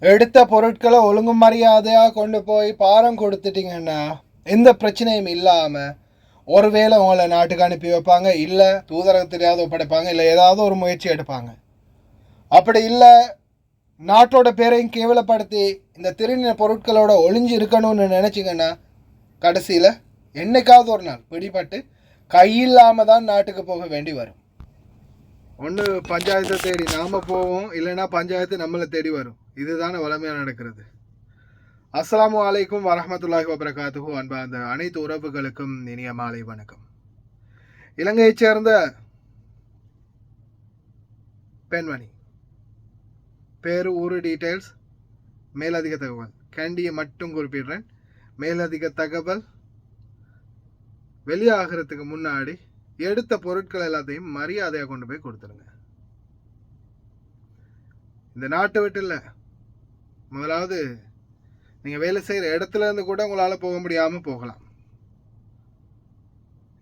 எடுத்த பொருட்களை ஒழுங்கு மரியாதையாக கொண்டு போய் பாரம் கொடுத்துட்டிங்கன்னா எந்த பிரச்சனையும் இல்லாமல் ஒருவேளை உங்களை நாட்டுக்கு அனுப்பி வைப்பாங்க, இல்லை தூதரகத்திலேயாவது ஒப்படைப்பாங்க, இல்லை ஏதாவது ஒரு முயற்சி எடுப்பாங்க. அப்படி இல்லை நாட்டோட பேரையும் கேவலப்படுத்தி இந்த திருநில பொருட்களோட ஒளிஞ்சு இருக்கணும்னு நினச்சிங்கன்னா கடைசியில் என்னைக்காவது ஒரு நாள் பிடிபட்டு கையில்லாமல் தான் நாட்டுக்கு போக வேண்டி வரும். ஒன்று பஞ்சாயத்தை தேடி நாம் போவோம், இல்லைன்னா பஞ்சாயத்து நம்மளை தேடி வரும். இதுதானே வளமையாக நடக்கிறது. அஸ்ஸலாமு அலைக்கும் வரஹ்மத்துல்லாஹி வபரகாத்துஹு. அன்பார்ந்த அனைத்து உறவுகளுக்கும் இனிய மாலை வணக்கம். இலங்கையைச் சேர்ந்த பெண்மணி, பேரு, ஊரு, டீட்டெயில்ஸ், மேலதிக தகவல் கேண்டியை மட்டும் குறிப்பிடுறேன். மேலதிக தகவல் வெளியாகிறதுக்கு முன்னாடி எடுத்த பொருட்கள் எல்லாத்தையும் மரியாதையாக கொண்டு போய் கொடுத்துருங்க. இந்த நாட்டை விட்டு இல்லை, முதலாவது நீங்கள் வேலை செய்கிற இடத்துல இருந்து கூட உங்களால் போக முடியாமல் போகலாம்.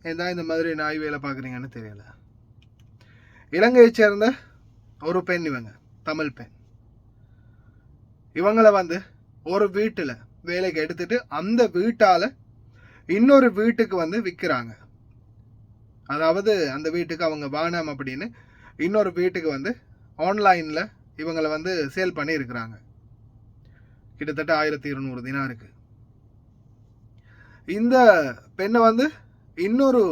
ஏன் இந்த மாதிரி நாய் வேலை பார்க்குறீங்கன்னு தெரியல. இலங்கையை சேர்ந்த ஒரு பெண், இவங்க தமிழ் பெண். இவங்களை ஒரு வீட்டில் வேலைக்கு எடுத்துட்டு அந்த வீட்டால் இன்னொரு வீட்டுக்கு விற்கிறாங்க. அதாவது அந்த வீட்டுக்கு அவங்க வானம் அப்படின்னு இன்னொரு வீட்டுக்கு ஆன்லைனில் இவங்களை சேல் பண்ணி இருக்கிறாங்க. கிட்டத்தட்ட 1200 தினாருக்கு. இந்த பெண்ணை இன்னொரு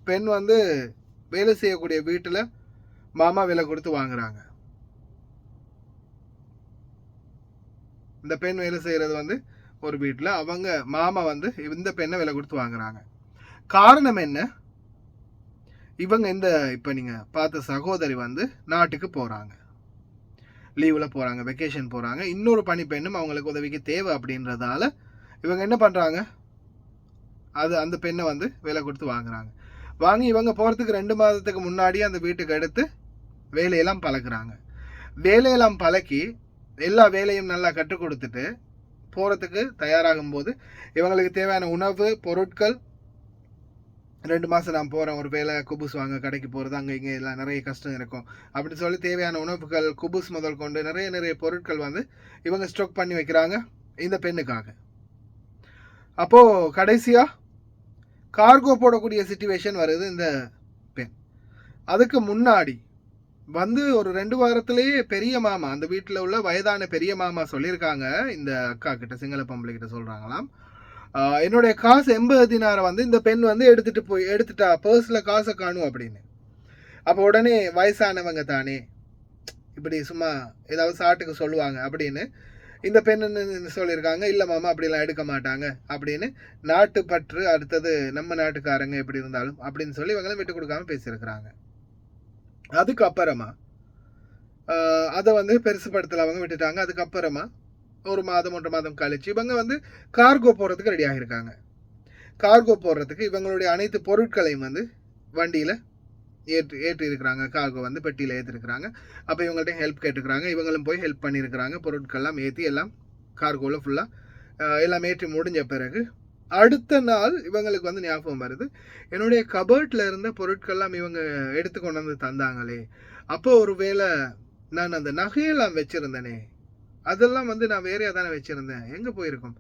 பெண் வேலை செய்யக்கூடிய வீட்டில் மாமா விலை கொடுத்து வாங்குறாங்க. இந்த பெண் வேலை செய்கிறது ஒரு வீட்டில், அவங்க மாமா இந்த பெண்ணை விலை கொடுத்து வாங்குறாங்க. காரணம் என்ன? இவங்க இப்போ நீங்கள் பார்த்த சகோதரி நாட்டுக்கு போகிறாங்க, லீவில் போகிறாங்க, வெக்கேஷன் போகிறாங்க. இன்னொரு பணிப்பெண்ணும் அவங்களுக்கு உதவிக்கு தேவை அப்படின்றதால இவங்க என்ன பண்ணுறாங்க, அந்த பெண்ணை வேலை கொடுத்து வாங்குறாங்க. வாங்கி இவங்க போகிறதுக்கு 2 மாதத்துக்கு முன்னாடி அந்த வீட்டுக்கு எடுத்து வேலையெல்லாம் பழக்கிறாங்க. வேலையெல்லாம் பழக்கி எல்லா வேலையும் நல்லா கற்றுக் கொடுத்துட்டு போகிறதுக்கு தயாராகும் போது இவங்களுக்கு தேவையான உணவு பொருட்கள், 2 மாதம் நான் போகிறேன், ஒரு வேலை குபுஸ் வாங்க கடைக்கு போகிறது, அங்கே இங்கே எல்லாம் நிறைய கஷ்டம் இருக்கும் அப்படின்னு சொல்லி தேவையான உணவுகள், குபுஸ் முதல் கொண்டு நிறைய பொருட்கள் இவங்க ஸ்டாக் பண்ணி வைக்கிறாங்க இந்த பெண்ணுக்காக. அப்போது கடைசியாக கார்கோ போடக்கூடிய சிச்சுவேஷன் வருது இந்த பெண். அதுக்கு முன்னாடி ஒரு 2 வாரத்திலேயே பெரிய மாமா, அந்த வீட்டில் உள்ள வயதான பெரிய மாமா சொல்லியிருக்காங்க இந்த அக்கா கிட்ட, சிங்கள பொம்பளை கிட்ட சொல்கிறாங்களாம், என்னுடைய காசு 80 தினாரை இந்த பெண் எடுத்துட்டா, பர்ஸில் காசை காணும் அப்படின்னு. அப்போ உடனே வயசானவங்க தானே இப்படி சும்மா ஏதாவது சாட்டுக்கு சொல்லுவாங்க அப்படின்னு இந்த பெண் சொல்லியிருக்காங்க, இல்லை மாமா அப்படிலாம் எடுக்க மாட்டாங்க அப்படின்னு, நாட்டுப்பற்று, அடுத்தது நம்ம நாட்டுக்காரங்க எப்படி இருந்தாலும் அப்படின்னு சொல்லி இவங்களும் விட்டு கொடுக்காம பேசியிருக்கிறாங்க. அதுக்கப்புறமா அதை பெருசுப்படுத்தல அவங்க விட்டுட்டாங்க. அதுக்கப்புறமா ஒரு மாதம் 1 மாதம் கழிச்சு இவங்க கார்கோ போடுறதுக்கு ரெடி ஆகியிருக்காங்க. கார்கோ போடுறதுக்கு இவங்களுடைய அனைத்து பொருட்களையும் வண்டியில் ஏற்றி இருக்கிறாங்க. கார்கோ பெட்டியில் ஏற்றிருக்கிறாங்க. அப்போ இவங்கள்ட்ட ஹெல்ப் கேட்டுக்கிறாங்க. இவங்களும் போய் ஹெல்ப் பண்ணியிருக்கிறாங்க. பொருட்கள்லாம் ஏற்றி எல்லாம் கார்கோவில் ஃபுல்லாக எல்லாம் ஏற்றி முடிஞ்ச பிறகு அடுத்த நாள் இவங்களுக்கு ஞாபகம் வருது, என்னுடைய கபர்ட்டில் இருந்த பொருட்கள்லாம் இவங்க எடுத்து கொண்டு தந்தாங்களே, அப்போ ஒரு வேளை நான் அந்த நகையெல்லாம் வச்சுருந்தேனே, அதெல்லாம் நான் வேறையாக தானே வச்சுருந்தேன், எங்கே போயிருக்கோம்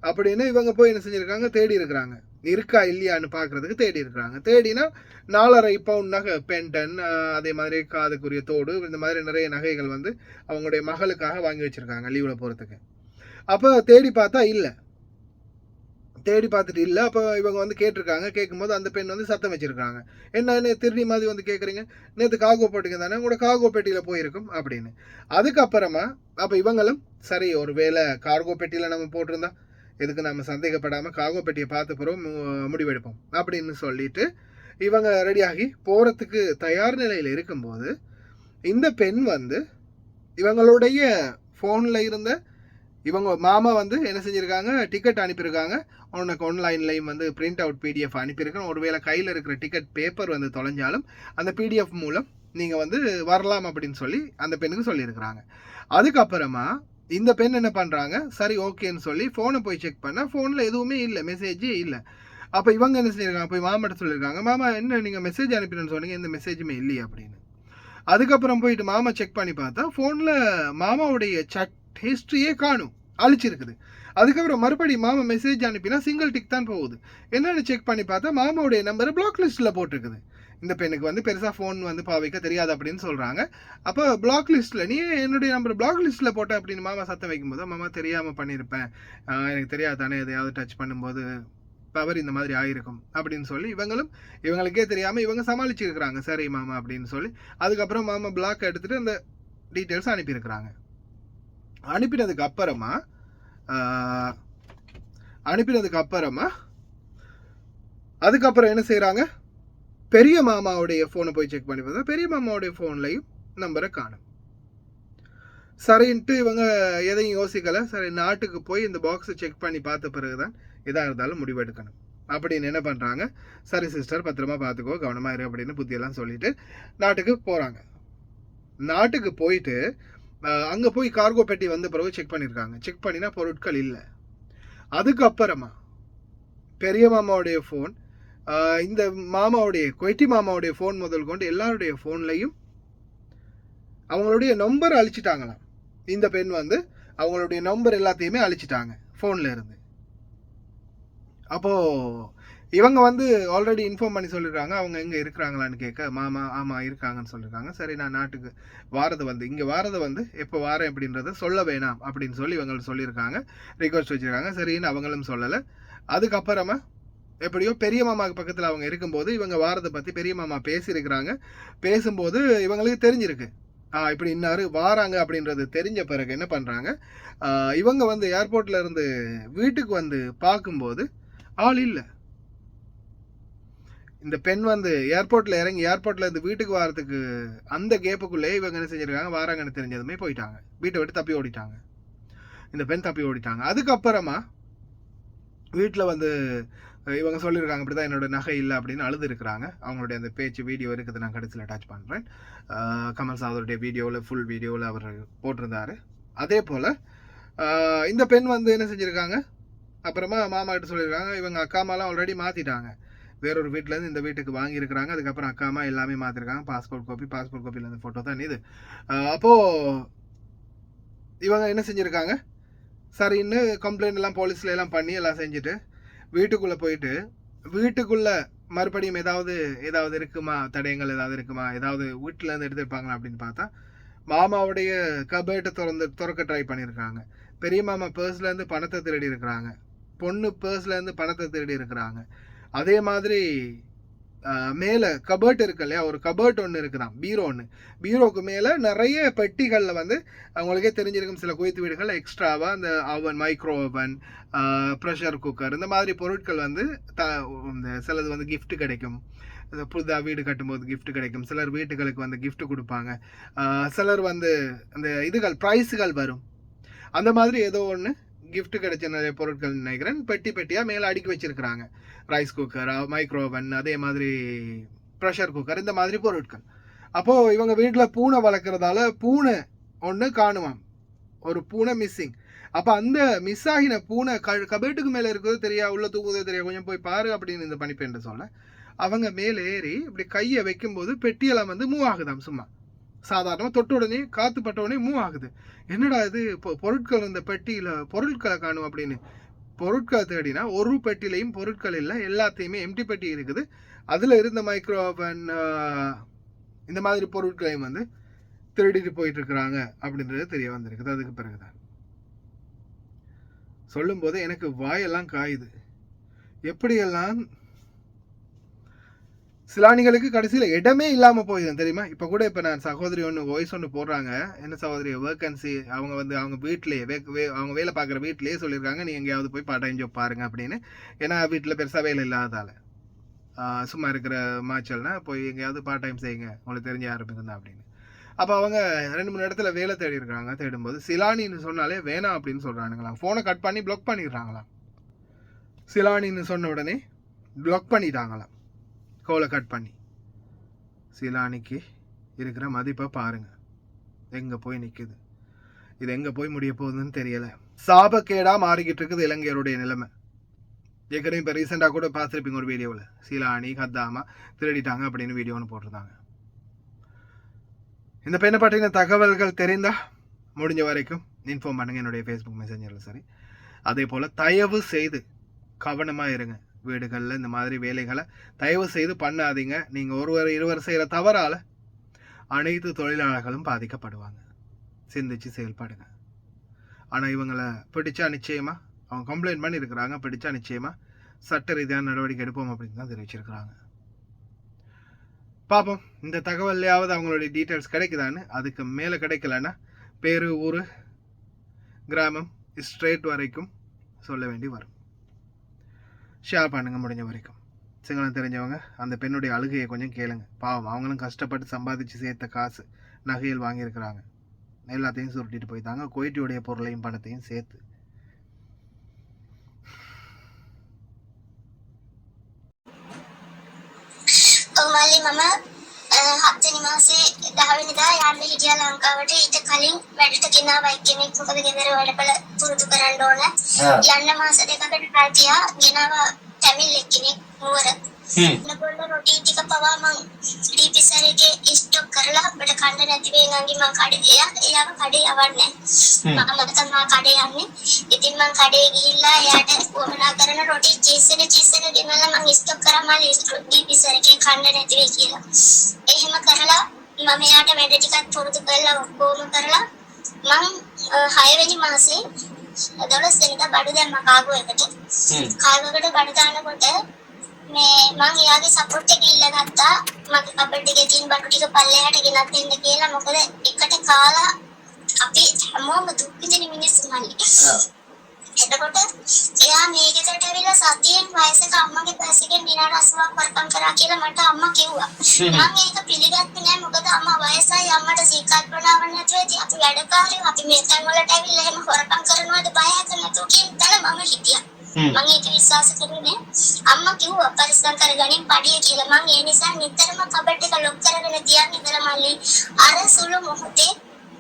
அப்படின்னு இவங்க போய் என்ன செஞ்சுருக்காங்க, தேடி இருக்கிறாங்க. இருக்கா இல்லையான்னு பார்க்குறதுக்கு தேடி இருக்கிறாங்க. தேடினா 4.5 பவுண்ட் நகை, பென்டன், அதே மாதிரி காதுக்குரிய தோடு, இந்த மாதிரி நிறைய நகைகள் அவங்களுடைய மகளுக்காக வாங்கி வச்சுருக்காங்க லீவில் போகிறதுக்கு. அப்போ தேடி பார்த்தா இல்லை, தேடி பார்த்துட்டு இல்லை. அப்போ இவங்க கேட்டிருக்காங்க. கேட்கும்போது அந்த பெண் சத்தம் வச்சுருக்காங்க, என்ன திருடி மாதிரி கேட்குறீங்க, நேற்று கார்கோ போட்டிங்க தானே, உங்களோட கார்கோ பெட்டியில் போயிருக்கும் அப்படின்னு. அதுக்கப்புறமா அப்போ இவங்களும் சரி, ஒரு வேளை கார்கோ பெட்டியில் நம்ம போட்டிருந்தா எதுக்கு நம்ம சந்தேகப்படாமல் கார்கோ பெட்டியை பார்த்த பிறகு முடிவெடுப்போம் அப்படின்னு சொல்லிட்டு இவங்க ரெடியாகி போகிறதுக்கு தயார் நிலையில் இருக்கும்போது இந்த பெண் இவங்களுடைய ஃபோனில் இருந்த இவங்க மாமா என்ன செஞ்சுருக்காங்க, டிக்கெட் அனுப்பியிருக்காங்க. உனக்கு ஆன்லைன்லையும் பிரிண்ட் அவுட் பிடிஎஃப் அனுப்பியிருக்கேன். ஒருவேளை கையில் இருக்கிற டிக்கெட் பேப்பர் தொலைஞ்சாலும் அந்த பிடிஎஃப் மூலம் நீங்கள் வரலாம் அப்படின்னு சொல்லி அந்த பெண்ணுக்கு சொல்லியிருக்கிறாங்க. அதுக்கப்புறமா இந்த பெண் என்ன பண்ணுறாங்க, சரி ஓகேன்னு சொல்லி ஃபோனை போய் செக் பண்ணால் ஃபோனில் எதுவுமே இல்லை, மெசேஜே இல்லை. அப்போ இவங்க என்ன செஞ்சுருக்காங்க, போய் மாமாட்ட சொல்லியிருக்காங்க, மாமா என்ன நீங்கள் மெசேஜ் அனுப்பினு சொன்னீங்க, எந்த மெசேஜுமே இல்லையே அப்படின்னு. அதுக்கப்புறம் போயிட்டு மாமா செக் பண்ணி பார்த்தா ஃபோனில் மாமாவுடைய ஹிஸ்ட்ரியே காணும், அழிச்சிருக்குது. அதுக்கப்புறம் மறுபடியும் மாமா மெசேஜ் அனுப்பினா சிங்கிள் டிக் தான் போகுது. என்னென்னு செக் பண்ணி பார்த்தா மாமாவுடைய நம்பரை பிளாக் லிஸ்ட்டில் போட்டிருக்குது. இந்த பெண்ணுக்கு வந்து பெருசாக ஃபோன் வந்து பாவிக்க தெரியாது அப்படின்னு சொல்கிறாங்க. அப்போ பிளாக் லிஸ்ட்டில் நீ என்னுடைய நம்பர் பிளாக் லிஸ்ட்டில் போட்ட அப்படின்னு மாமா சத்தம் வைக்கும்போது, மாமா தெரியாமல் பண்ணியிருப்பேன், எனக்கு தெரியாது தானே, எதையாவது டச் பண்ணும்போது பவர் இந்த மாதிரி ஆயிருக்கும் அப்படின்னு சொல்லி இவங்களுக்கே தெரியாமல் இவங்க சமாளிச்சிருக்கிறாங்க. சரி மாமா அப்படின்னு சொல்லி அதுக்கப்புறம் மாமா பிளாக் எடுத்துகிட்டு அந்த டீட்டெயில்ஸ் அனுப்பியிருக்கிறாங்க. அனுப்பினதுக்கு அப்புறமா அதுக்கப்புறம் என்ன செய்கிறாங்க, பெரிய மாமாவுடைய ஃபோனை போய் செக் பண்ணி பார்த்தா பெரிய மாமாவுடைய ஃபோன்லையும் நம்பரை காணும். சரின்ட்டு இவங்க எதையும் யோசிக்கலை. சரி, நாட்டுக்கு போய் இந்த பாக்ஸை செக் பண்ணி பார்த்த பிறகு தான் எதாக இருந்தாலும் முடிவெடுக்கணும் அப்படின்னு என்ன பண்ணுறாங்க, சரி சிஸ்டர் பத்திரமா பார்த்துக்கோ, கவனமாக இரு அப்படின்னு புத்தியெல்லாம் சொல்லிட்டு நாட்டுக்கு போகிறாங்க. நாட்டுக்கு போயிட்டு அங்கே போய் கார்கோ பெட்டி வந்த பிறகு செக் பண்ணியிருக்காங்க. செக் பண்ணினா பொருட்கள் இல்லை. அதுக்கப்புறமா பெரிய மாமாவுடைய ஃபோன், இந்த மாமாவுடைய கொய்ட்டி மாமாவுடைய ஃபோன் முதல் கொண்டு எல்லாருடைய ஃபோன்லையும் அவங்களுடைய நம்பர் அழிச்சிட்டாங்களாம். இந்த பெண் வந்து அவங்களுடைய நம்பர் எல்லாத்தையுமே அழிச்சிட்டாங்க ஃபோனில் இருந்து. அப்போது இவங்க வந்து ஆல்ரெடி இன்ஃபார்ம் பண்ணி சொல்லியிருக்காங்க அவங்க எங்கே இருக்கிறாங்களான்னு கேட்க, மாமா ஆமாம் இருக்காங்கன்னு சொல்லியிருக்காங்க. சரி, நான் நாட்டுக்கு இங்கே வாரதை வந்து எப்போ வாரேன் அப்படின்றத சொல்ல வேணாம் அப்படின்னு சொல்லி இவங்க சொல்லியிருக்காங்க, ரிக்வஸ்ட் வச்சுருக்காங்க. சரின்னு அவங்களும் சொல்லலை. அதுக்கப்புறமா எப்படியோ பெரிய மாமாவுக்கு பக்கத்தில் அவங்க இருக்கும்போது இவங்க வாரதை பற்றி பெரிய மாமா பேசியிருக்கிறாங்க. பேசும்போது இவங்களுக்கு தெரிஞ்சிருக்கு இப்படி இன்னாரு வாராங்க அப்படின்றது தெரிஞ்ச பிறகு என்ன பண்ணுறாங்க, இவங்க வந்து ஏர்போர்ட்டில் இருந்து வீட்டுக்கு வந்து பார்க்கும்போது ஆள் இல்லை. இந்த பெண் வந்து ஏர்போர்ட்டில் இறங்கி ஏர்போர்ட்டில் இருந்து வீட்டுக்கு வரதுக்கு அந்த கேப்புக்குள்ளேயே இவங்க என்ன செஞ்சுருக்காங்க, வாராங்கன்னு தெரிஞ்சதுமே போயிட்டாங்க, வீட்டை விட்டு தப்பி ஓடிட்டாங்க. இந்த பெண் தப்பி ஓடிட்டாங்க. அதுக்கப்புறமா வீட்டில் வந்து இவங்க சொல்லியிருக்காங்க இப்படி தான் என்னோட நகை இல்லை அப்படின்னு அழுது இருக்கிறாங்க. அவங்களுடைய அந்த பேச்சு வீடியோ இருக்குது, நான் கடைசியில் அட்டாச் பண்ணுறேன். கமல் சாதருடைய வீடியோவில் ஃபுல் வீடியோவில் அவர் போட்டிருந்தார். அதே போல் இந்த பெண் வந்து என்ன செஞ்சுருக்காங்க, அப்புறமா மாமா கிட்ட சொல்லியிருக்காங்க இவங்க அக்கா அம்மாலாம் ஆல்ரெடி மாற்றிட்டாங்க, வேறொரு வீட்டிலேருந்து இந்த வீட்டுக்கு வாங்கியிருக்கிறாங்க. அதுக்கப்புறம் அக்கா அம்மா எல்லாமே மாற்றிருக்காங்க. பாஸ்போர்ட் காப்பியில் அந்த ஃபோட்டோ தான் இது. அப்போது இவங்க என்ன செஞ்சுருக்காங்க, சரின்னு கம்ப்ளைண்ட் எல்லாம் போலீஸில் எல்லாம் பண்ணி எல்லாம் செஞ்சுட்டு வீட்டுக்குள்ளே போயிட்டு வீட்டுக்குள்ளே மறுபடியும் ஏதாவது இருக்குமா, தடயங்கள் ஏதாவது இருக்குமா, ஏதாவது வீட்டிலேருந்து எடுத்துருப்பாங்களா அப்படின்னு பார்த்தா மாமாவுடைய கபேட்டை திறக்க ட்ரை பண்ணியிருக்காங்க. பெரிய மாமா பர்ஸ்லேருந்து பணத்தை திருடி இருக்கிறாங்க, பொண்ணு பர்ஸ்லேருந்து பணத்தை திருடி இருக்கிறாங்க. அதே மாதிரி மேலே கபர்ட் இருக்கு இல்லையா, ஒரு கபர்ட் ஒன்று இருக்குதான், பீரோவுக்கு மேலே நிறைய பெட்டிகளில் வந்து அவங்களுக்கே தெரிஞ்சிருக்கும் சில குவைத்து வீடுகள் எக்ஸ்ட்ராவாக அந்த அவன், மைக்ரோ ஓவன், ப்ரெஷர் குக்கர், இந்த மாதிரி பொருட்கள் வந்து இந்த சிலது வந்து கிஃப்ட் கிடைக்கும். புதுதாக வீடு கட்டும்போது கிஃப்ட் கிடைக்கும். சிலர் வீட்டுகளுக்கு வந்து கிஃப்ட் கொடுப்பாங்க. சிலர் வந்து அந்த இதுகள் ப்ரைஸுகள் வரும். அந்த மாதிரி ஏதோ ஒன்று கிஃப்ட் கிடைச்ச நிறைய பொருட்கள் நினைக்கிறேன் பெட்டியாக மேலே அடுக்கி வச்சிருக்கிறாங்க. ரைஸ் குக்கர், மைக்ரோவன், அதே மாதிரி ப்ரெஷர் குக்கர், இந்த மாதிரி பொருட்கள். அப்போது இவங்க வீட்டில் பூனை வளர்க்குறதால பூனை ஒன்று காணுவான், ஒரு பூனை மிஸ்ஸிங். அப்போ அந்த மிஸ் ஆகின பூனை கபேட்டுக்கு மேலே இருக்கிறது தெரியா, உள்ள தூக்குதோ தெரியா, கொஞ்சம் போய் பாரு அப்படின்னு இந்த பணிப்பேன் சொல்ல அவங்க மேலே ஏறி இப்படி கையை வைக்கும்போது பெட்டியெல்லாம் வந்து மூவ் ஆகுதாம். சும்மா சாதாரணமாக தொட்ட உடனே காற்று பட்ட உடனே மூவ் ஆகுது. என்னடா இது, இப்போ பொருட்கள் இந்த பெட்டியில் பொருட்களை காணும் அப்படின்னு பொருட்களை தேடினா ஒரு பெட்டிலையும் பொருட்கள் இல்லை, எல்லாத்தையுமே எம்டி பெட்டி இருக்குது. அதில் இருந்த மைக்ரோ ஓவன் இந்த மாதிரி பொருட்களையும் வந்து திருடிட்டு போயிட்டு இருக்கிறாங்க அப்படின்றது தெரிய வந்திருக்குது. அதுக்கு பிறகுதான் சொல்லும்போது எனக்கு வாயெல்லாம் காயுது. எப்படியெல்லாம் சிலானிகளுக்கு கடைசியில் இடமே இல்லாமல் போயிடும் தெரியுமா. இப்போ கூட இப்போ நான் சகோதரி வாய்ஸ் ஒன்று போடுறாங்க, என்ன சகோதரி வேக்கன்சி, அவங்க வந்து அவங்க வீட்டிலேயே அவங்க வேலை பார்க்குற வீட்டிலேயே சொல்லியிருக்காங்க நீ எங்கேயாவது போய் பார்ட் டைம் ஜாப் பாருங்க அப்படின்னு. ஏன்னா வீட்டில் பெருசாக வேலை இல்லாதால சும்மா இருக்கிற மாச்சல்னா போய் எங்கேயாவது பார்ட் டைம் செய்யுங்க, உங்களுக்கு தெரிஞ்ச யாரும் இருந்தா அப்படின்னு. அப்போ அவங்க 2-3 இடத்துல வேலை தேடி இருக்காங்க. தேடும்போது சிலானின்னு சொன்னாலே வேணாம் அப்படின்னு சொல்கிறானுங்களாம். ஃபோனை கட் பண்ணி பிளாக் பண்ணிடுறாங்களாம். சிலானின்னு சொன்ன உடனே பிளாக் பண்ணிட்டாங்களாம், கோலை கட் பண்ணி. சிலானிக்கு இருக்கிற மதிப்பை பாருங்க, எங்கே போய் நிற்குது, இது எங்கே போய் முடிய போகுதுன்னு தெரியலை. சாபக்கேடாக மாறிக்கிட்டு இருக்குது இலங்கையருடைய நிலைமை. ஏற்கனவே இப்போ ரீசெண்டாக கூட பார்த்துருப்பீங்க ஒரு வீடியோவில், சிலானி கத்தாமா திருடிட்டாங்க அப்படின்னு வீடியோ ஒன்று போட்டிருந்தாங்க. இந்த பெண்ணை பற்றின தகவல்கள் தெரிந்தால் முடிஞ்ச வரைக்கும் இன்ஃபார்ம் பண்ணுங்கள் என்னுடைய ஃபேஸ்புக் மெசேஞ்சரில். சரி, அதே போல் தயவு செய்து கவனமாக இருங்க. வீடுகளில் இந்த மாதிரி வேலைகளை தயவு செய்து பண்ணாதீங்க. நீங்கள் ஒருவர் இருவர் செய்கிற தவறால் அனைத்து தொழிலாளர்களும் பாதிக்கப்படுவாங்க. சிந்திச்சு செயல்படுங்க. ஆனால் இவங்களை பிடிச்சா நிச்சயமாக அவங்க கம்ப்ளைண்ட் பண்ணி இருக்கிறாங்க, பிடிச்சா நிச்சயமாக சட்ட ரீதியான நடவடிக்கை எடுப்போம் அப்படின்னு தான் தெரிவிச்சிருக்கிறாங்க. பார்ப்போம் இந்த தகவல்லையாவது அவங்களுடைய டீட்டெயில்ஸ் கிடைக்குதான்னு. அதுக்கு மேலே கிடைக்கலன்னா பேரு, ஊர், கிராமம், ஸ்ட்ரேட் வரைக்கும் சொல்ல வேண்டி வரும். ஷேர் பண்ணுங்க முடிஞ்ச வரைக்கும். சிங்களம் தெரிஞ்சவங்க அந்த பெண்ணுடைய அழுகையை கொஞ்சம் கேளுங்க. பாவம், அவங்களும் கஷ்டப்பட்டு சம்பாதிச்சு சேர்த்த காசு, நகையில் வாங்கியிருக்கிறாங்க, எல்லாத்தையும் சுருட்டிட்டு போயிட்டாங்க, குவைட்டியுடைய பொருளையும் பணத்தையும் சேர்த்து. මල්ලි මම 7 වෙනි මාසේ 10 වෙනිදා යන්න හිටියා ලංකාවට. ඊට කලින් වැඩට ගෙනාවා එක්කෙනෙක්. මොකද ගෙදර වැඩපළ පුරුදු කරන්න ඕන. යන්න මාස දෙකකට කලින් ගෙනාවා තමිල් එක්කෙනෙක් නුවර. නකොල්ල රොටි ටික පවා මං ඩීපීසර් එකේ ස්ටොක් කරලා අපිට කන්න නැති වෙයි නංගි මං කඩේ එයාව කඩේ යවන්නේ. මම තමයි කඩේ යන්නේ. ඉතින් මං කඩේ ගිහිල්ලා එයාට වමනා කරන රොටි චීසෙන ගෙනලා මං ස්ටොක් කරා මල්ලි ඩීපීසර් එකේ කන්න නැති වෙයි කියලා. එහෙම කරලා මම එයාට වැඩ ටිකක් පුරුදු කරලා ඔක්කොම කරලා මං 6 වෙනි මාසේ 12 වෙනිදා බඩු දැම්මා කාගෝ එකට. කාගෝකට බඩු දානකොට මේ මං එයාගේ සපෝට් එක ඉල්ලගත්තා. මගේ කබඩ් එකේ තියෙන බඩු ටික පල්ලෙහාට ගෙනත් දෙන්න කියලා. මොකද එකට කාලා අපි හැමෝම දුක් විඳින මිනිස්සු මල්ලි. එතකොට එයා මේ ගෙදරට ඇවිල්ලා සතියෙන් වයසක අම්මගේ පැසකින් දින 80ක් වරකම් කරා කියලා මට අම්මා කිව්වා. මම ඒක පිළිගත්තේ නෑ. මොකද අම්මා වයසයි, අම්මට සීකල්පනාවක් නැතුව ඉතින් අපි වැඩකාරයෝ අපි මේ තැන් වලට ඇවිල්ලා එහෙම හොරකම් කරනවද බයහක නැතුව කියන තැන මම හිටියා. මම ඒක විශ්වාස කරුනේ. අම්මා කිව්වා පරිස්සම් කරගනින් පඩිය කියලා. මම ඒ නිසා නිතරම කබඩ් එක ලොක් කරගෙන තියන් ඉඳලා මල්ලි අර සුළු මොහොතේ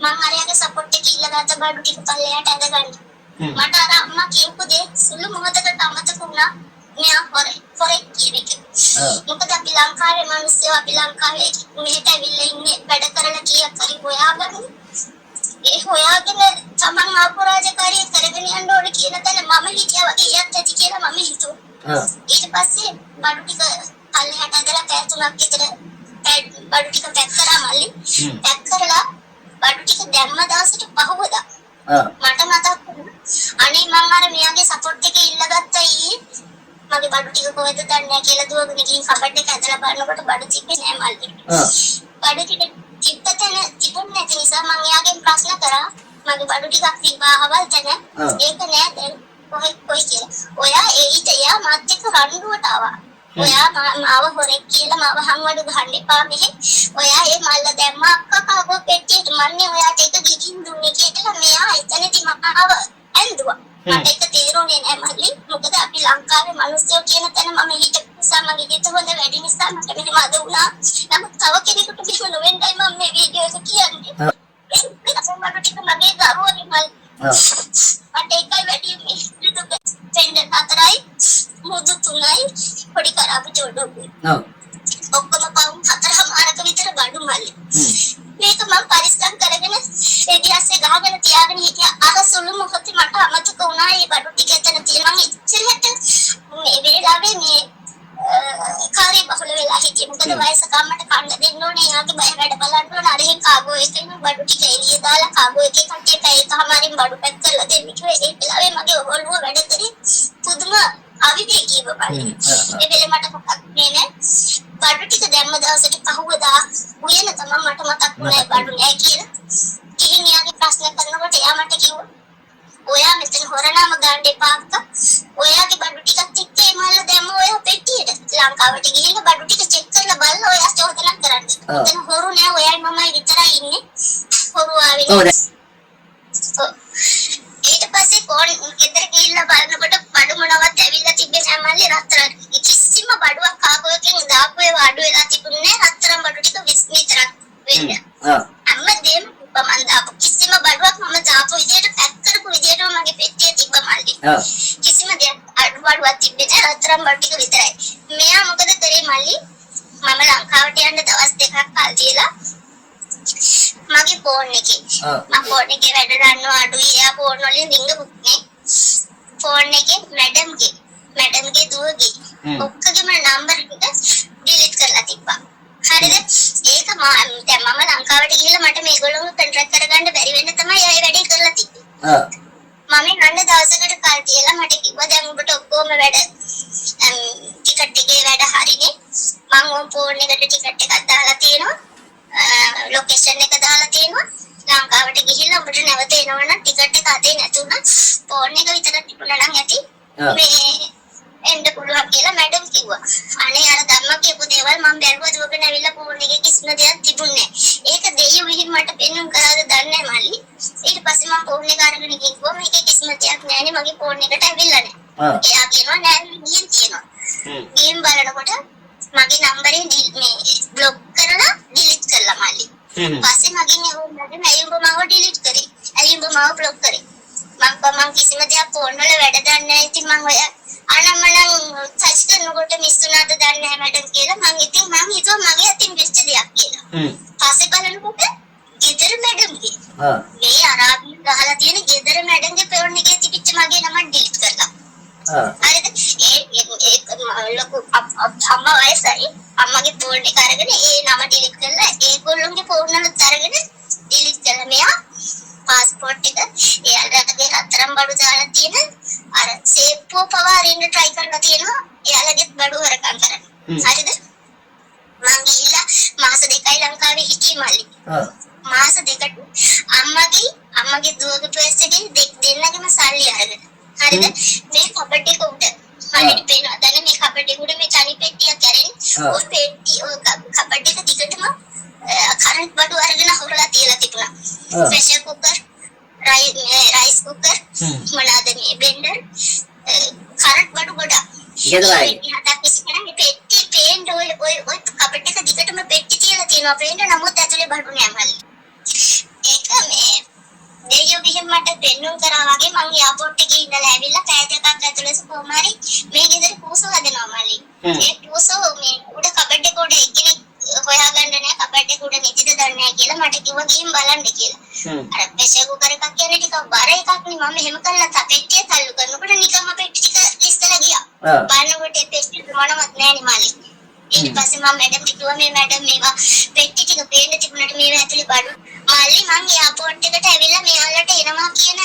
මම හරියගේ සපෝට් එක ඉල්ලගත්ත බඩු ටික පල්ලෙහාට ඇදගන්න. මට අර අම්මා කියපු දේ සුළු මොහොතකට අමතක වුණා. මෙයා හොරෙක් කියන එක. මොකද අපි ලංකාවේ මිනිස්සු අපි ලංකාවේ මෙහෙට ඇවිල්ලා ඉන්නේ වැඩ කරලා කීයක් හරි හොයාගන්න. ඒ හොයාගෙන තමන් අපරාජකාරී කරගෙන යන්න ඕනේ කියන තැන මම හිතියා වගේ යත් ඇති කියලා මම හිතුවා. ඊට පස්සේ බඩු ටික පල්ලෙහාට ඇදලා පැය 3ක් විතර බඩු ටික පැක් කරා මල්ලි. පැක් කරලා බඩු ටික දැම්ම දවසට පහවදා මට මතක් වුණා අනේ මම අර මෙයාගේ සපෝට් එක ඉල්ලගත්තා ඊයේ. මගේ බඩු ටික කොහෙද දන්නේ නැහැ කියලා දුවගෙන ගිහින් කබඩ් එක ඇදලා බලනකොට බඩු තිබ්බේ නෑ මල්ලි. බඩු ටික තිබ්බතන තිබුණ නැති නිසා මම එයාගෙන් ප්‍රශ්න කරා. මගේ බඩු ටිකක් තිබ්බා අවල් තැන. ඒක නෑ දැන් කොයි කියලා. ඔයා එයා මාත් එක්ක රණ්ඩුවට ආවා. ඔයා මාව හොරෙක් කියලා මාව හංවඩු ගහන්න එපා මෙහෙ. ඔයා ඒ මල්ල දැම්මා අක්කා කාගෝ පෙට්ටියට මන්නේ ඔයාට ඒක ගිහින් දුන්නේ කියලා මෙයා එතනදී මම ඇඳුවා. මට ඒක තේරුනේ නෑ මල්ලි. මොකද අපි ලංකාවේ මිනිස්සු කියන තැන මම හිටපු නිසා මගේ ගෙත හොඳ වැඩි නිසා මට මෙහෙම අද වුණා. නමුත් තව කෙනෙකුට මෙහෙම නොවෙන්නයි මම මේ වීඩියෝ එක කියන්නේ. මට ටික මගේ දරුවනේ මල්ලි. මට ඒකයි වැඩි මේ දුක. දෙන්න හතරයි මුදු තුනයි පොඩි කරාපු චෝඩුයි. ඔක්කොම පවුම් 4මාරක විතර බඩු මල්ලි. මේක මම පරිස්සම් කරගෙන එදියස්සේ ගහගෙන තියාගෙන හිටියා. අර සුළු මොහොතේ මට අමතක වුණා මේ බඩු ටික එතන තියෙනවා. ඉච්චරට මේ වෙලාවේ මේ කාර්ය බහුල වෙලා හිටියේ. මොකද වයසක අම්මට කන්න දෙන්න ඕනේ. එයාගේ බය වැඩ බලන්න ඕන. අර එහෙන් කාගෝ එකෙන් බඩු ටික එළිය දාලා කාගෝ එකේ කට්ටිය පැය එකමාරින් බඩු පැක් කරලා දෙන්න කිව්වේ. ඒ වෙලාවේ මගේ ඔළුව වැඩ කරේ පුදුම අවිවේකීව බලන්න. ඒ වෙලේ මට මොකක් නෑ. බඩු ටික දැම්ම දවසට පහුවදා උයන තමයි මට මතක් වුණේ බඩු නෑ කියලා. ඉතින් එයාගේ ප්‍රශ්න කරනකොට එයා මට කිව්වා ඔයා මෙතන හොරනම ගන්න එපා අක්කා. ඔයාගේ බඩු ටිකක් එක්ක මල්ල දැම්ම ඔයා පෙට්ටියට. ලංකාවට ගිහින් බඩු ටික චෙක් කරලා බලලා ඔයා චෝදනා කරන්න. එතන හොරු නෑ ඔයයි මමයි විතරයි ඉන්නේ. හොරු ආවේ නෑ. ඊට පස්සේ කොන් ගෙදර ගිහිල්ලා බලනකොට බඩු මොනවත් ඇවිල්ලා තිබ්බේ නෑ මල්ලි. රත්තරන් කිසිම බඩුවක් කාගෝ එකෙන් දාපු ඒවා අඩු වෙලා තිබුණේ නෑ. රත්තරන් බඩු ටික 20 විතරක් වෙන්නේ. හැමදේම මම දාපු කිසිම බඩුවක් මම දාපු විදියට පැක් කරපු විදියටම මගේ පෙට්ටිය තිබ්බ මල්ලි. කිසිම දෙයක් අඩු බඩුවක් තිබ්බේ නෑ. රත්තරන් බඩු ටික විතරයි. මෙයා මොකද කරේ මල්ලි? මම ලංකාවට යන්න දවස් දෙකක් කල් තියලා මගේ ෆෝන් එකේ මම ෆෝන් එකේ වැඩ ගන්නවා අඩුයි එයා ෆෝන් වලින් රින්ගපුනේ ෆෝන් එකේ මැඩම්ගේ දුවගේ ඔක්කොගේම නම්බර් ටික ඩිලීට් කරලා තිබ්බා හරිද ඒක දැන් මම ලංකාවට ගිහලා මට මේගොල්ලෝ කොන්ට්‍රැක්ට් කරගන්න බැරි වෙන්න තමයි අය වැඩේ කරලා තිබ්බේ මම යන්න දවසකට කල් තියලා මට කිව්වා දැන් ඔබට ඔක්කොම වැඩ ටිකට් එකේ වැඩ හරිනේ මම ඔය ෆෝන් එකට ටිකට් එකක් දාලා තියෙනවා ලොකේෂන් එක දාලා තියෙනවා ලංකාවට ගිහිල්ලා ඔබට නැවත එනවනම් ටිකට් එක අතේ නැතුණා ෆෝන් එක විතරක් තිබුණා නම් ඇති මේ එන්න පුළුවන් කියලා මැඩම් කිව්වා අනේ අර ධර්ම කියපු දේවල් මම බැලුවා දුවගෙන ඇවිල්ලා ෆෝන් එකේ කිසිම දෙයක් තිබුණේ නැහැ ඒක දෙයියෝ විහිං මට පෙන්නුම් කරාද දන්නේ නැහැ මල්ලි ඊට පස්සේ මම ෆෝන් එක අරගෙන ගිහුවා මේකේ කිසිම දෙයක් නැහැනේ මගේ ෆෝන් එකට ඇවිල්ලා නැහැ එයා කියනවා නෑ ගිහින් තියෙනවා ගේම් බලනකොට මගේ නම්බරේ මේ බ්ලොක් කරලා ඩිලීට් කළා මල්ලි පස්සේ මගෙන් ඇහුවා මම මාව ඩිලීට් කරේ ඇයි මාව බ්ලොක් කරේ මම කිසිම දෙයක් ෆෝන් වල වැඩ දන්නේ නැහැ ඉතින් මම ඔය අනම්මනම් ටච් කරනකොට මිස් වුණාද දන්නේ නැහැ මැඩම් කියලා මම හිතුවා මගේ අතින් වෙච්ච දෙයක් කියලා පස්සේ බලනකොට ගෙදර මැඩම්ගේ මේ අරාබියෙන් ගහලා තියෙන ගෙදර මැඩම්ගේ ෆෝන් එකේ තිබිච්ච මගේ නම ඩිලීට් කරලා හරිද ඒ ලොකු අම්මා වයසයි අම්මගේ ෆෝන් එක අරගෙන ඒ නම ඩිලීට් කරලා ඒගොල්ලෝගේ ෆෝන් වල අරගෙන ඩිලීට් කළා මෙයා පාස්පෝර්ට් එක එයාලගේ හතරම් බඩු දාලා තියෙන අර සේප්පුව පවාරින්න try කරලා තියෙනවා එයාලගේ බඩු හරකම් කරන්න හරිද මං ගිහිල්ලා මාස දෙකයි ලංකාවේ හිටියේ මල්ලි මාස දෙකට අම්මගේ දුවගේ පර්ස් එකේ දෙන්නගේම සල්ලි අරගෙන හරිද මේ කබඩ් එක උඩ හරියට පේනවා දැන් මේ කබඩ් එක උඩ මේ තනි පෙට්ටියක් කරන්නේ ඔය පෙට්ටිය ඔය කබඩ් එක දිගටම කරන්ට් බඩු අරගෙන හොරලා තියලා තිබුණා ප්‍රෙෂර් කුකර් රයිස් කුකර් මොනවාද මේ බෙන්ඩර් කරන්ට් බඩු ගොඩක් ගෙදරයි හදා කිසිම පෙට්ටි පේන්ඩ් ඔය කබඩ් එක දිගටම පෙට්ටි තියලා තියෙනවා පේන්ඩ් නමුත් ඇතුලේ බඩු නෑ මල්ලි ඒක මේ දෙයියෝ ගිහින් මට දෙන්නුම් කරා වගේ මම එයාපෝට් එකේ ඉඳලා ඇවිල්ලා පැය දෙකක් ඇතුළත කොහොම හරි මේ ගෙදර පූසෝ හදනවා මල්ලි ඒ පූසෝ මේ උඩ කබඩ් එක උඩ එක්කෙනෙක් හොයාගන්න නෑ කබඩ් එක උඩ නිදිද දන්නේ නෑ කියලා මට කිව්වා ගිහින් බලන්න කියලා අර ප්‍රෙෂර් කුකර් එකක් කියන්නේ ටිකක් බර එකක් නේ මම එහෙම කළා තපෙට්ටිය තල්ලු කරනකොට නිකම්ම පෙට්ටි ටික ඉස්සලා ගියා බලනකොට ඒ පෙට්ටි මොනවත් නෑනේ මල්ලි ඊට පස්සේ මම මැඩම් කිව්වා මේ මැඩම් මේවා පෙට්ටි ටික පේන්න තිබුණාට මේවා ඇතුලේ බඩු මල්ලි මං එයාපෝට් එකට ඇවිල්ලා මෙයාලට එනවා කියන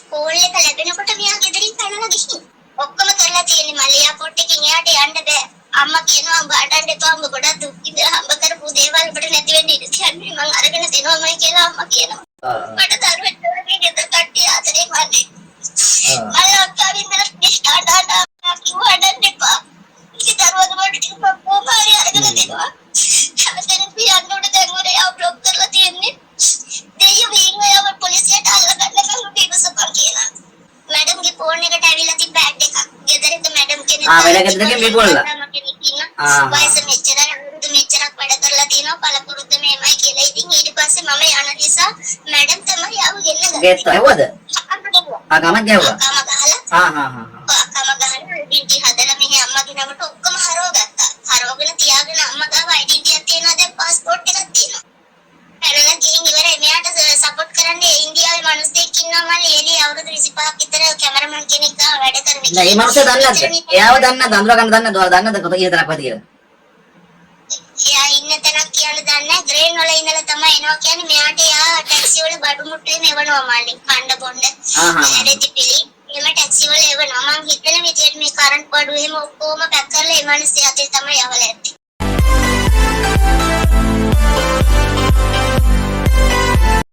කෝල් එක ලැබෙනකොට මෙයා ගෙදරින් පැනලා ගිහින් ඔක්කොම කරලා තියෙන්නේ මල්ලි එයාපෝට් එකෙන් එයාට යන්න බෑ අම්මා කියනවා උඹ අඬන්න එපා උඹ ගොඩක් දුක් විඳලා හම්බ කරපු දේවල් ඔබට නැති වෙන්න ඉඩ තියන්නේ මං අරගෙන දෙනවාමයි කියලා අම්මා කියනවා මට දරුවෙක් වගේ ගෙදර කට්ටිය ආතරේ මල්ලි මම අක්කාවින් ඉඳලා ස්ටාර්ට් ආඩා කිව්වා අඬන්න එපා ඉතින් දරුවගේ වලට ටික කොහොම හරි අරගෙන දෙනවා හැමතැනම පියන්නෝට දැන් ඔය බ්ලොක් කරලා තියෙන්නේ දෙයියෝ විහිංගයව පොලිසියට අල්ලගන්න බිවසපන් කියලා මැඩම්ගේ ෆෝන් එකට ඇවිල්ලා තිබ්බ ඇඩ් එකක් ගෙදරින්ද මැඩම් කෙනෙක් වැඩ ගෙදරකින් මේගොල්ලෝ වයස මෙච්චරක් වැඩ කරලා තියෙනවා පළපුරුද්ද මේමයි කියලා ඉතින් ඊට පස්සේ මම යන නිසා මැඩම් තමයි ආව ගෙන්නගත්තේ ගෙත් ඇව්වද ආගම ගැව්වා අක්කම ගහලා ඉඩිටි හදලා මෙහි අම්මගේ නමට ඔක්කොම හරවගත්තා හරවගෙන තියාගෙන අම්මා ගාව අයිඩෙන්ටිටි එකක් තියෙනවා දැන් પાස්පෝර්ට් එකක් තියෙනවා පැනලා ගිහින් ඉවරයි මෙයාට සපෝට් කරන්න ඉන්දියාවේ මිනිස්සෙක් ඉන්නවා මල්ලි එළිය අවුරුදු 25ක් විතර කැමරාමන් කෙනෙක් ගාව වැඩ කරන එක. නෑ මේ මිනිස්සු දන්නේ නැද්ද? එයාව දන්නේ නැද්ද? අඳුර ගන්න දන්නේ නැද්ද? දන්නේද කොතන ඊතරක් වද කියලා? එයා ඉන්න තැනක් කියන්න දන්නේ නැහැ. ග්‍රේන් වල ඉඳලා තමයි එනවා කියන්නේ මෙයාට එයා ටැක්සි වල බඩු මුට්ටුවේ මෙවනවා මල්ලි. කණ්ඩ බොණ්ඩ. රෙදිපිලි එම ටැක්සි වල එවනවා. මං හිතන විදියට මේ කරන්ට් බඩු එහෙම ඔක්කොම පැක් කරලා ඒ මිනිස්සු අතේ තමයි යවලා ඇත්තේ.